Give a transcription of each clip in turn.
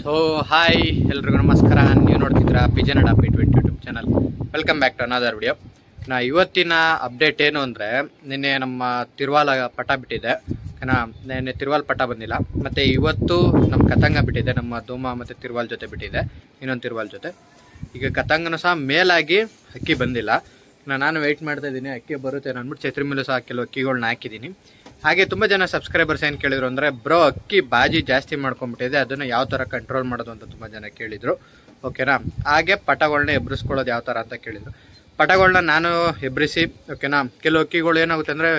So hi ಎಲ್ರಿಗೂ ನಮಸ್ಕಾರ. ನೀವು ನೋಡ್ತಿದ್ದೀರಾ pigeon update YouTube channel. Welcome back to another video. ಇವತ್ತಿನ ಅಪ್ಡೇಟ್ ಏನು ಅಂದರೆ, ನಿನ್ನೆ ನಮ್ಮ ತಿರುವಾಲ ಪಟ ಬಿಟ್ಟಿದೆ. ನಿನ್ನೆ ತಿರುವಾಲ್ ಪಟ ಬಂದಿಲ್ಲ. ಮತ್ತು ಇವತ್ತು ನಮ್ಮ ಕತಂಗ ಬಿಟ್ಟಿದೆ. ನಮ್ಮ ಧೂಮ ಮತ್ತು ತಿರುವಾಲ್ ಜೊತೆ ಬಿಟ್ಟಿದೆ, ಇನ್ನೊಂದು ತಿರುವಾಲ್ ಜೊತೆ. ಈಗ ಕತಂಗನೂ ಸಹ ಮೇಲಾಗಿ ಅಕ್ಕಿ ಬಂದಿಲ್ಲ. ನಾನು ವೆಯ್ಟ್ ಮಾಡ್ತಾ ಇದ್ದೀನಿ, ಅಕ್ಕಿ ಬರುತ್ತೆ ಅಂದ್ಬಿಟ್ಟು ಛತ್ರಿ ಮೇಲೂ ಸಹ ಕೆಲವು ಅಕ್ಕಿಗಳನ್ನ ಹಾಕಿದ್ದೀನಿ. ಹಾಗೆ ತುಂಬ ಜನ ಸಬ್ಸ್ಕ್ರೈಬರ್ಸ್ ಏನು ಕೇಳಿದ್ರು ಅಂದರೆ, ಬ್ರೋ ಅಕ್ಕಿ ಬಾಜಿ ಜಾಸ್ತಿ ಮಾಡ್ಕೊಂಡ್ಬಿಟ್ಟಿದೆ, ಅದನ್ನು ಯಾವ ಥರ ಕಂಟ್ರೋಲ್ ಮಾಡೋದು ಅಂತ ತುಂಬ ಜನ ಕೇಳಿದರು. ಓಕೆನಾ. ಹಾಗೆ ಪಟಗಳನ್ನ ಎಬ್ರಿಸ್ಕೊಳ್ಳೋದು ಯಾವ ಥರ ಅಂತ ಕೇಳಿದರು. ಪಟಗಳನ್ನ ನಾನು ಎಬ್ರಿಸಿ, ಓಕೆನಾ. ಕೆಲವು ಅಕ್ಕಿಗಳು ಏನಾಗುತ್ತೆ ಅಂದರೆ,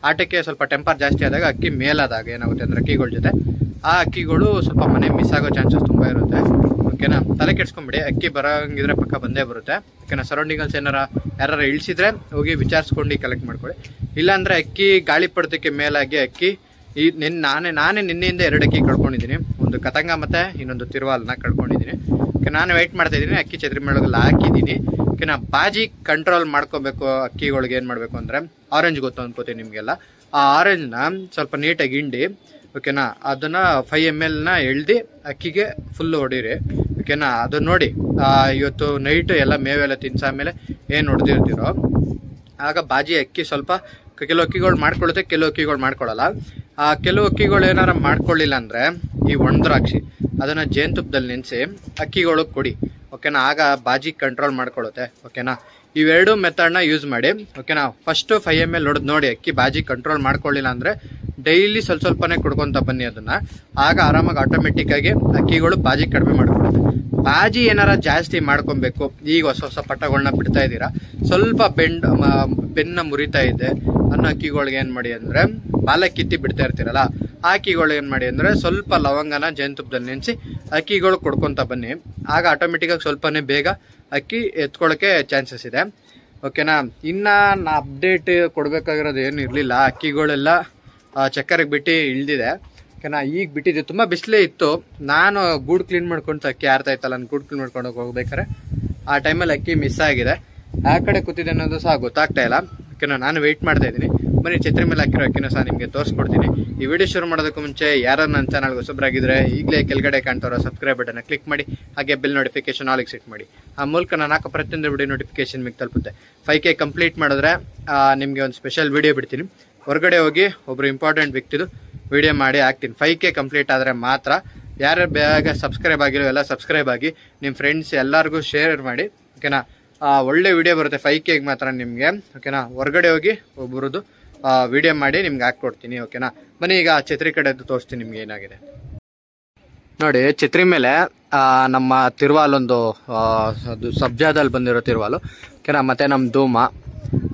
ಆಟಕ್ಕೆ ಸ್ವಲ್ಪ ಟೆಂಪರ್ ಜಾಸ್ತಿ ಆದಾಗ ಅಕ್ಕಿ ಮೇಲಾದಾಗ ಏನಾಗುತ್ತೆ ಅಂದರೆ ಅಕ್ಕಿಗಳ ಜೊತೆ ಆ ಅಕ್ಕಿಗಳು ಸ್ವಲ್ಪ ಮನೆ ಮಿಸ್ ಆಗೋ ಚಾನ್ಸಸ್ ತುಂಬ ಇರುತ್ತೆ. ಓಕೆನಾ. ತಲೆ ಕೆಡ್ಸ್ಕೊಂಬಿಡಿ, ಅಕ್ಕಿ ಬರೋಂಗಿದ್ರೆ ಪಕ್ಕ ಬಂದೇ ಬರುತ್ತೆ. ಓಕೆನಾ. ಸರೌಂಡಿಂಗಲ್ಸ್ ಯಾರು ಇಳಿಸಿದ್ರೆ ಹೋಗಿ ವಿಚಾರಿಸ್ಕೊಂಡು ಕಲೆಕ್ಟ್ ಮಾಡ್ಕೊಳ್ಳಿ. ಇಲ್ಲಾಂದರೆ ಅಕ್ಕಿ ಗಾಳಿ ಪಡ್ತಕ್ಕೆ ಮೇಲಾಗಿ ಅಕ್ಕಿ ನಾನೇ ನಿನ್ನೆಯಿಂದ 2 ಅಕ್ಕಿ ಕಳ್ಕೊಂಡಿದ್ದೀನಿ. ಒಂದು ಕತಂಗ ಮತ್ತು ಇನ್ನೊಂದು ತಿರುವಾಲ್ನ ಕಳ್ಕೊಂಡಿದ್ದೀನಿ. ಓಕೆ, ನಾನು ವೆಯ್ಟ್ ಮಾಡ್ತಾ ಇದ್ದೀನಿ. ಅಕ್ಕಿ ಛತ್ರಿ ಮೇಳಗೆಲ್ಲ ಹಾಕಿದ್ದೀನಿ. ಓಕೆನಾ. ಬಾಜಿ ಕಂಟ್ರೋಲ್ ಮಾಡ್ಕೋಬೇಕು. ಅಕ್ಕಿಗಳಿಗೆ ಏನು ಮಾಡಬೇಕು ಅಂದರೆ, ಆರೆಂಜ್ ಗೊತ್ತು ಅನ್ಕೋತೀನಿ ನಿಮಗೆಲ್ಲ. ಆ ಆರೆಂಜ್ನ ಸ್ವಲ್ಪ ನೀಟಾಗಿ ಹಿಂಡಿ, ಓಕೆನಾ, ಅದನ್ನು 5 ml ಎಳ್ದು ಅಕ್ಕಿಗೆ ಫುಲ್ಲು ಹೊಡೀರಿ. ಓಕೆನಾ. ಅದನ್ನ ನೋಡಿ, ಇವತ್ತು ನೈಟು ಎಲ್ಲ ಮೇವೆಲ್ಲ ತಿನ್ಸಾದ್ಮೇಲೆ ಏನು ಹೊಡೆದಿರ್ತೀರೋ ಆಗ ಬಾಜಿ ಅಕ್ಕಿ ಸ್ವಲ್ಪ ಕೆಲವು ಅಕ್ಕಿಗಳು ಮಾಡ್ಕೊಳ್ಳುತ್ತೆ, ಕೆಲವು ಅಕ್ಕಿಗಳು ಮಾಡ್ಕೊಳ್ಳಲ್ಲ. ಕೆಲವು ಅಕ್ಕಿಗಳು ಏನಾರ ಮಾಡ್ಕೊಳ್ಳಿಲ್ಲ ಅಂದರೆ ಈ ಒಣದ್ರಾಕ್ಷಿ ಅದನ್ನು ಜೇನುತುಪ್ಪದಲ್ಲಿ ನೆನೆಸಿ ಅಕ್ಕಿಗಳಿಗೆ ಕೊಡಿ. ಓಕೆನಾ. ಆಗ ಬಾಜಿ ಕಂಟ್ರೋಲ್ ಮಾಡ್ಕೊಳ್ಳುತ್ತೆ. ಓಕೆನಾ. ಇವೆರಡು ಮೆಥಡ್ನ ಯೂಸ್ ಮಾಡಿ. ಓಕೆನಾ. ಫಸ್ಟು 5 ml ಹೊಡೆದು ನೋಡಿ, ಅಕ್ಕಿ ಬಾಜಿ ಕಂಟ್ರೋಲ್ ಮಾಡ್ಕೊಳ್ಳಿಲ್ಲ ಅಂದರೆ ಡೈಲಿ ಸ್ವಲ್ಪನೇ ಕುಡ್ಕೊತ ಬನ್ನಿ ಅದನ್ನು. ಆಗ ಆರಾಮಾಗಿ ಆಟೋಮೆಟಿಕ್ಕಾಗಿ ಅಕ್ಕಿಗಳು ಬಾಜಿ ಕಡಿಮೆ ಮಾಡ್ಕೊಳ್ಳುತ್ತೆ. ಬಾಜಿ ಏನಾರ ಜಾಸ್ತಿ ಮಾಡ್ಕೊಬೇಕು, ಈಗ ಹೊಸ ಪಟಗಳನ್ನ ಬಿಡ್ತಾ ಇದ್ದೀರಾ, ಸ್ವಲ್ಪ ಬೆನ್ನ ಮುರಿತಾ ಇದೆ ಅನ್ನೋ ಅಕ್ಕಿಗಳಿಗೆ ಏನು ಮಾಡಿ ಅಂದರೆ, ಬಾಲ ಕಿತ್ತಿ ಬಿಡ್ತಾ ಇರ್ತೀರಲ್ಲ, ಆ ಅಕ್ಕಿಗಳು ಏನು ಮಾಡಿ ಅಂದರೆ ಸ್ವಲ್ಪ ಲವಂಗನ ಜೇನುತುಪ್ಪದಲ್ಲಿ ನೆನೆಸಿ ಅಕ್ಕಿಗಳು ಕೊಡ್ಕೊತ ಬನ್ನಿ. ಆಗ ಆಟೋಮೆಟಿಕ್ಕಾಗಿ ಸ್ವಲ್ಪನೇ ಬೇಗ ಅಕ್ಕಿ ಎತ್ಕೊಳ್ಳೋಕ್ಕೆ ಚಾನ್ಸಸ್ ಇದೆ. ಓಕೆನಾ. ಇನ್ನು ನಾ ಅಪ್ಡೇಟ್ ಕೊಡಬೇಕಾಗಿರೋದು ಏನು ಇರಲಿಲ್ಲ. ಅಕ್ಕಿಗಳೆಲ್ಲ ಚಕ್ಕರಿಗೆ ಬಿಟ್ಟು ಇಳಿದಿದೆ. ಓಕೆನಾ. ಈಗ ಬಿಟ್ಟಿದೆ, ತುಂಬ ಬಿಸಿಲೇ ಇತ್ತು. ನಾನು ಗೂಡು ಕ್ಲೀನ್ ಮಾಡ್ಕೊಂಡು ಅಕ್ಕಿ ಆರ್ತಾ ಇತ್ತಲ್ಲ, ನಾನು ಗೂಡು ಕ್ಲೀನ್ ಮಾಡ್ಕೊಂಡು ಹೋಗ್ಬೇಕಾರೆ ಆ ಟೈಮಲ್ಲಿ ಅಕ್ಕಿ ಮಿಸ್ ಆಗಿದೆ. ಆ ಕಡೆ ಕೂತಿದೆ ಅನ್ನೋದು ಸಹ ಗೊತ್ತಾಗ್ತಾ ಇಲ್ಲ. ಓಕೆನಾ. ನಾನು ವೆಯ್ಟ್ ಮಾಡ್ತಾ ಇದ್ದೀನಿ. ಬನ್ನಿ, ಛತ್ರಿ ಮೇಲೆ ಹಾಕಿರೋ ಅಕ್ಕಿನೂ ಸಹ ನಿಮಗೆ ತೋರಿಸ್ಕೊಡ್ತೀನಿ. ಈ ವಿಡಿಯೋ ಶುರು ಮಾಡೋದಕ್ಕೂ ಮುಂಚೆ ಯಾರು ನನ್ನ ಚಾನಲ್ಗೆ ಹೊಸಬರಾಗಿದ್ದರೆ ಈಗಲೇ ಕೆಳಗಡೆ ಕಾಣ್ತಾರೋ ಸಬ್ಸ್ಕ್ರೈಬ್ ಬಟನ್ನ ಕ್ಲಿಕ್ ಮಾಡಿ, ಹಾಗೆ ಬೆಲ್ ನೋಟಿಫಿಕೇಶನ್ ಆಲಿಗೆ ಸೆಟ್ ಮಾಡಿ. ಆ ಮೂಲಕ ನಾನು ಹಾಕೋ ಪ್ರತಿಯೊಂದು ವಿಡಿಯೋ ನೋಟಿಫಿಕೇಶನ್ ನಿಮಗೆ ತಲುಪುತ್ತೆ. 5K ಕಂಪ್ಲೀಟ್ ಮಾಡಿದ್ರೆ ನಿಮಗೆ ಒಂದು ಸ್ಪೆಷಲ್ ವಿಡಿಯೋ ಬಿಡ್ತೀನಿ. ಹೊರಗಡೆ ಹೋಗಿ ಒಬ್ಬರು ಇಂಪಾರ್ಟೆಂಟ್ ವ್ಯಕ್ತಿದು ವಿಡಿಯೋ ಮಾಡಿ ಹಾಕ್ತೀನಿ. 5K ಕಂಪ್ಲೀಟ್ ಆದರೆ ಮಾತ್ರ. ಯಾರು ಬೇಗ ಸಬ್ಸ್ಕ್ರೈಬ್ ಆಗಿರೋ ಎಲ್ಲ ಸಬ್ಸ್ಕ್ರೈಬ್ ಆಗಿ ನಿಮ್ಮ ಫ್ರೆಂಡ್ಸ್ ಎಲ್ಲರಿಗೂ ಶೇರ್ ಮಾಡಿ. ಓಕೆನಾ. ಒಳ್ಳೆ ವಿಡಿಯೋ ಬರುತ್ತೆ 5Kಗೆ ಮಾತ್ರ ನಿಮಗೆ. ಓಕೆನಾ. ಹೊರಗಡೆ ಹೋಗಿ ಒಬ್ಬರದ್ದು ವಿಡಿಯೋ ಮಾಡಿ ನಿಮ್ಗೆ ಹಾಕ್ಕೊಡ್ತೀನಿ. ಓಕೆನಾ. ಬನ್ನಿ, ಈಗ ಛತ್ರಿ ಕಡೆದು ತೋರಿಸ್ತೀನಿ ನಿಮ್ಗೆ ಏನಾಗಿದೆ ನೋಡಿ. ಛತ್ರಿ ಮೇಲೆ ನಮ್ಮ ತಿರುವಾಲೊಂದು ಅದು ಸಬ್ಜಾದಲ್ಲಿ ಬಂದಿರೋ ತಿರುವಾಲು. ಓಕೆನಾ. ಮತ್ತು ನಮ್ಮ ಧೂಮ,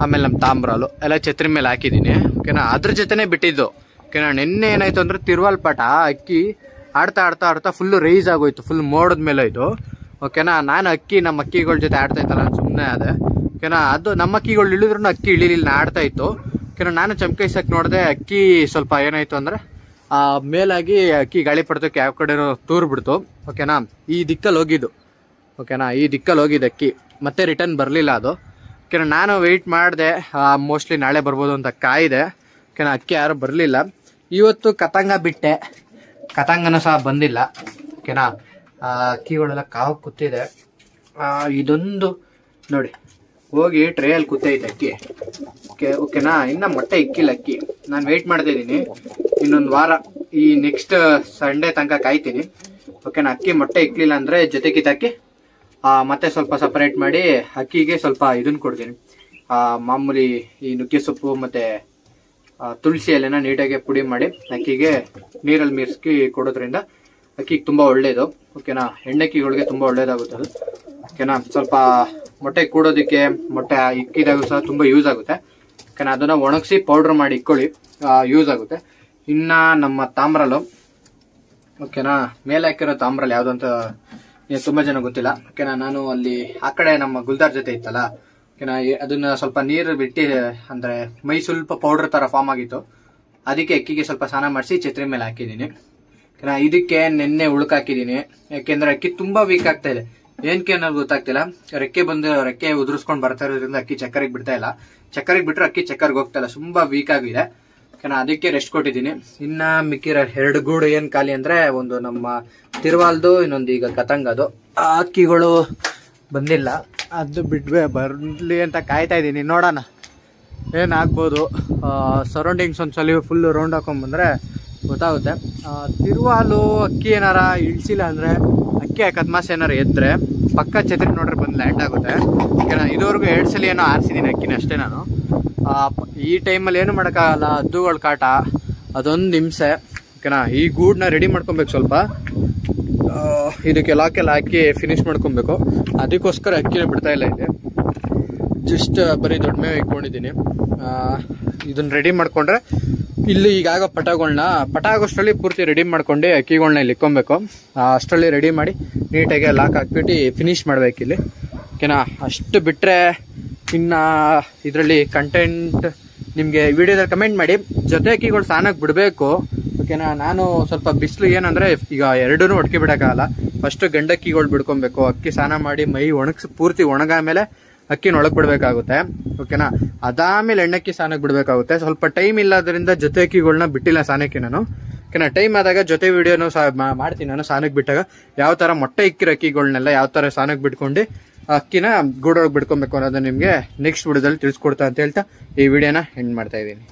ಆಮೇಲೆ ನಮ್ಮ ತಾಮ್ರಾಲು ಎಲ್ಲ ಛತ್ರಿ ಮೇಲೆ ಹಾಕಿದ್ದೀನಿ. ಓಕೆನಾ. ಅದ್ರ ಜೊತೆನೇ ಬಿಟ್ಟಿದ್ದು. ಓಕೆನಾ. ನಿನ್ನೆ ಏನಾಯ್ತು ಅಂದರೆ, ತಿರುವಾಲ್ ಪಟ ಅಕ್ಕಿ ಆಡ್ತಾ ಫುಲ್ಲು ರೈಸ್ ಆಗೋಯ್ತು, ಫುಲ್ ಮೋಡದ ಮೇಲೆ ಇದು. ಓಕೆನಾ. ನಾನು ನಮ್ಮ ಅಕ್ಕಿಗಳ ಜೊತೆ ಆಡ್ತಾ ಇತ್ತಲ್ಲ, ಸುಮ್ಮನೆ ಅದೇ. ಓಕೆನಾ. ಅದು ನಮ್ಮ ಅಕ್ಕಿಗಳು ಇಳಿದ್ರು ಅಕ್ಕಿ ಇಳಿಲಿಲ್ಲ, ಆಡ್ತಾ ಇತ್ತು. ಓಕೆನಾ. ನಾನು ಚಮಕಾಯಿಸಕ್ಕೆ ನೋಡಿದೆ, ಅಕ್ಕಿ ಸ್ವಲ್ಪ ಏನಾಯ್ತು ಅಂದರೆ ಮೇಲಾಗಿ ಅಕ್ಕಿ ಗಾಳಿ ಪಡ್ತಕ್ಕೆ ಯಾವ ಕಡೆ ತೂರು ಬಿಡ್ತು. ಓಕೆನಾ. ಈ ದಿಕ್ಕಲ್ಲಿ ಹೋಗಿದ್ದು. ಓಕೆನಾ. ಈ ದಿಕ್ಕಲ್ಲಿ ಹೋಗಿದ್ದು ಅಕ್ಕಿ, ಮತ್ತೆ ರಿಟರ್ನ್ ಬರಲಿಲ್ಲ ಅದು. ಓಕೆನಾ. ನಾನು ವೆಯ್ಟ್ ಮಾಡಿದೆ, ಮೋಸ್ಟ್ಲಿ ನಾಳೆ ಬರ್ಬೋದು ಅಂತ ಕಾಯಿದೆ. ಓಕೆನಾ. ಅಕ್ಕಿ ಯಾರು ಬರಲಿಲ್ಲ. ಇವತ್ತು ಕತಂಗ ಬಿಟ್ಟೆ, ಕತಂಗನೂ ಸಹ ಬಂದಿಲ್ಲ. ಓಕೆನಾ. ಅಕ್ಕಿಗಳೆಲ್ಲ ಕಾವು ಕೂತಿದೆ. ಇದೊಂದು ನೋಡಿ, ಹೋಗಿ ಟ್ರೇಯಲ್ಲಿ ಕೂತೈತೆ ಅಕ್ಕಿ. ಓಕೆನಾ. ಇನ್ನು ಮೊಟ್ಟೆ ಇಕ್ಕಿಲ್ಲ ಅಕ್ಕಿ. ನಾನು ವೆಯ್ಟ್ ಮಾಡ್ತಾ ಇದ್ದೀನಿ. ಇನ್ನೊಂದು ವಾರ, ಈ ನೆಕ್ಸ್ಟ್ ಸಂಡೇ ತನಕ ಕಾಯ್ತೀನಿ. ಓಕೆನಾ. ಅಕ್ಕಿ ಮೊಟ್ಟೆ ಇಕ್ಲಿಲ್ಲ ಅಂದರೆ ಜೊತೆ ಕಿತ್ತಾಕಿ ಮತ್ತೆ ಸ್ವಲ್ಪ ಸಪರೇಟ್ ಮಾಡಿ ಅಕ್ಕಿಗೆ ಸ್ವಲ್ಪ ಇದನ್ನು ಕೊಡ್ತೀನಿ. ಮಾಮೂಲಿ ಈ ನುಗ್ಗೆ ಸೊಪ್ಪು ಮತ್ತು ತುಳಸಿ ಎಲೆನ ನೀಟಾಗಿ ಪುಡಿ ಮಾಡಿ ಅಕ್ಕಿಗೆ ನೀರಲ್ಲಿ ಮಿರ್ಸ್ಕಿ ಕೊಡೋದ್ರಿಂದ ಅಕ್ಕಿಗೆ ತುಂಬ ಒಳ್ಳೆಯದು. ಓಕೆನಾ. ಹೆಣ್ಣಕ್ಕಿಗಳಿಗೆ ತುಂಬ ಒಳ್ಳೇದಾಗುತ್ತೆ ಅದು. ಓಕೆನಾ. ಸ್ವಲ್ಪ ಮೊಟ್ಟೆ ಕೂಡೋದಕ್ಕೆ, ಮೊಟ್ಟೆ ಇಕ್ಕಿದಾಗ ಸಹ ತುಂಬ ಯೂಸ್ ಆಗುತ್ತೆ. ಓಕೆನಾ. ಅದನ್ನು ಒಣಗಿಸಿ ಪೌಡ್ರ್ ಮಾಡಿ ಇಕ್ಕೊಳ್ಳಿ, ಯೂಸ್ ಆಗುತ್ತೆ. ಇನ್ನು ನಮ್ಮ ತಾಮ್ರಲು, ಓಕೆನಾ, ಮೇಲೆ ಹಾಕಿರೋ ತಾಮ್ರಲ್ಲಿ ಯಾವುದು ಅಂತ ತುಂಬ ಜನ ಗೊತ್ತಿಲ್ಲ. ಓಕೆನಾ. ನಾನು ಅಲ್ಲಿ ಆ ಕಡೆ ನಮ್ಮ ಗುಲ್ದಾರ್ ಜೊತೆ ಇತ್ತಲ್ಲ, ಓಕೆನಾ, ಅದನ್ನ ಸ್ವಲ್ಪ ನೀರು ಬಿಟ್ಟು ಅಂದರೆ ಮೈ ಸ್ವಲ್ಪ ಪೌಡ್ರ್ ಥರ ಫಾರ್ಮ್ ಆಗಿತ್ತು. ಅದಕ್ಕೆ ಅಕ್ಕಿಗೆ ಸ್ವಲ್ಪ ಸ್ನಾನ ಮಾಡಿಸಿ ಛತ್ರಿ ಮೇಲೆ ಹಾಕಿದ್ದೀನಿ. ಓಕೆನಾ. ಇದಕ್ಕೆ ನೆನ್ನೆ ಉಳ್ಕಾಕಿದ್ದೀನಿ, ಯಾಕೆಂದರೆ ಅಕ್ಕಿ ತುಂಬ ವೀಕ್ ಆಗ್ತಾ ಇದೆ. ಏನಕ್ಕೆ ಅನ್ನೋದು ಗೊತ್ತಾಗ್ತಿಲ್ಲ. ರೆಕ್ಕೆ ಉದುರಿಸ್ಕೊಂಡು ಬರ್ತಾ ಇರೋದ್ರಿಂದ ಅಕ್ಕಿ ಚಕ್ಕರಿಗೆ ಬಿಡ್ತಾ ಇಲ್ಲ. ಚಕ್ಕರಿಗೆ ಬಿಟ್ಟರೆ ಅಕ್ಕಿ ಚಕ್ಕರಿಗೆ ಹೋಗ್ತಾ ಇಲ್ಲ, ತುಂಬ ವೀಕ್ ಆಗಿದೆ. ಓಕೆನಾ. ಅದಕ್ಕೆ ರೆಸ್ಟ್ ಕೊಟ್ಟಿದ್ದೀನಿ. ಇನ್ನು ಮಿಕ್ಕಿರೋ 2 ಗೂಡು ಏನು ಖಾಲಿ ಅಂದರೆ, ಒಂದು ನಮ್ಮ ತಿರುವಾಲ್ದು ಇನ್ನೊಂದು ಈಗ ಕತಂಗದು. ಆ ಅಕ್ಕಿಗಳು ಬಂದಿಲ್ಲ, ಅದು ಬಿಟ್ವೆ ಬರಲಿ ಅಂತ ಕಾಯ್ತಾ ಇದ್ದೀನಿ. ನೋಡೋಣ ಏನಾಗ್ಬೋದು. ಸರೌಂಡಿಂಗ್ಸ್ ಒಂದ್ಸಲ ಫುಲ್ ರೌಂಡ್ ಹಾಕೊಂಡ್ಬಂದ್ರೆ ಗೊತ್ತಾಗುತ್ತೆ. ತಿರುವಾಲು ಅಕ್ಕಿ ಏನಾರ ಇಳಿಸಿಲ್ಲ ಅಂದರೆ, ಅಕ್ಕಿ ಕದ್ಮಾಸ್ ಏನಾರು ಎದ್ರೆ ಪಕ್ಕ ಛತ್ರಿ ನೋಡ್ರೆ ಬಂದು ಲ್ಯಾಂಡ್ ಆಗುತ್ತೆ. ಓಕೆನಾ, ಇದುವರೆಗೂ 2 ಸಲ ಏನೋ ಆರಿಸಿದ್ದೀನಿ ಅಕ್ಕಿನ ಅಷ್ಟೇ ನಾನು. ಈ ಟೈಮಲ್ಲಿ ಏನು ಮಾಡೋಕ್ಕಾಗಲ್ಲ, ಹದ್ದುಗಳ ಕಾಟ ಅದೊಂದು ಹಿಂಸೆ. ಓಕೆನಾ, ಈ ಗೂಡನ್ನ ರೆಡಿ ಮಾಡ್ಕೊಬೇಕು. ಸ್ವಲ್ಪ ಇದಕ್ಕೆ ಲಾಕೆಲ್ಲ ಹಾಕಿ ಫಿನಿಶ್ ಮಾಡ್ಕೊಬೇಕು. ಅದಕ್ಕೋಸ್ಕರ ಅಕ್ಕಿನ ಬಿಡ್ತಾ ಇಲ್ಲ ಇಲ್ಲಿ. ಜಸ್ಟ್ ಬರೀ ದೊಡ್ಡ ಮೇವು ಇಟ್ಕೊಂಡಿದ್ದೀನಿ. ಇದನ್ನ ರೆಡಿ ಮಾಡ್ಕೊಂಡ್ರೆ ಇಲ್ಲಿ ಈಗಾಗ ಪಟ ಆಗೋಷ್ಟರಲ್ಲಿ ಪೂರ್ತಿ ರೆಡಿ ಮಾಡ್ಕೊಂಡು ಅಕ್ಕಿಗಳನ್ನ ಇಲ್ಲಿ ಇಕ್ಕೊಬೇಕು. ಅಷ್ಟರಲ್ಲಿ ರೆಡಿ ಮಾಡಿ ನೀಟಾಗಿ ಲಾಕ್ ಹಾಕ್ಬಿಟ್ಟು ಫಿನಿಶ್ ಮಾಡ್ಬೇಕಿಲ್ಲಿ. ಓಕೆನಾ, ಅಷ್ಟು ಬಿಟ್ಟರೆ ಇನ್ನು ಇದರಲ್ಲಿ ಕಂಟೆಂಟ್ ನಿಮಗೆ ವಿಡಿಯೋದಲ್ಲಿ ಕಮೆಂಟ್ ಮಾಡಿ. ಜೊತೆ ಅಕ್ಕಿಗಳು ಸಾನಾಗಿ ಬಿಡಬೇಕು. ಓಕೆನಾ, ನಾನು ಸ್ವಲ್ಪ ಬಿಸಿಲು ಏನಂದರೆ ಈಗ ಎರಡೂ ಒಟ್ಟಿಗೆ ಬಿಡೋಕ್ಕಾಗಲ್ಲ. ಫಸ್ಟ್ ಗಂಡಕ್ಕಿಗಳು ಬಿಡ್ಕೊಬೇಕು. ಅಕ್ಕಿ ಸ್ನಾನ ಮಾಡಿ ಮೈ ಪೂರ್ತಿ ಒಣಗಾದ್ಮೇಲೆ ಅಕ್ಕಿನ ಒಳಗೆ ಬಿಡಬೇಕಾಗುತ್ತೆ. ಓಕೆನಾ, ಅದಾದ್ಮೇಲೆ ಎಣ್ಣಕ್ಕಿ ಸ್ನಾನಕ್ಕೆ ಬಿಡಬೇಕಾಗುತ್ತೆ. ಸ್ವಲ್ಪ ಟೈಮ್ ಇಲ್ಲದ್ರಿಂದ ಜೊತೆ ಅಕ್ಕಿಗಳನ್ನ ಬಿಟ್ಟಿಲ್ಲ ಸ್ನಾನಕ್ಕೆ ನಾನು. ಓಕೆನಾ, ಟೈಮ್ ಆದಾಗ ಜೊತೆ ವಿಡಿಯೋನು ಮಾಡ್ತೀನಿ ನಾನು. ಸ್ನಾನಕ್ಕೆ ಬಿಟ್ಟಾಗ ಯಾವ ಥರ ಮೊಟ್ಟೆ ಇಕ್ಕಿರೋ ಅಕ್ಕಿಗಳನ್ನೆಲ್ಲ ಯಾವ ಥರ ಸ್ನಾನಕ್ಕೆ ಬಿಟ್ಕೊಂಡು ಅಕ್ಕಿನ ಗೂಡೊಳಗೆ ಬಿಡ್ಕೊಬೇಕು ಅನ್ನೋದು ನಿಮಗೆ ನೆಕ್ಸ್ಟ್ ವಿಡಿಯೋದಲ್ಲಿ ತಿಳಿಸ್ಕೊಡ್ತಾ ಅಂತ ಹೇಳ್ತಾ ಈ ವಿಡಿಯೋನ ಎಂಡ್ ಮಾಡ್ತಾ ಇದ್ದೀನಿ.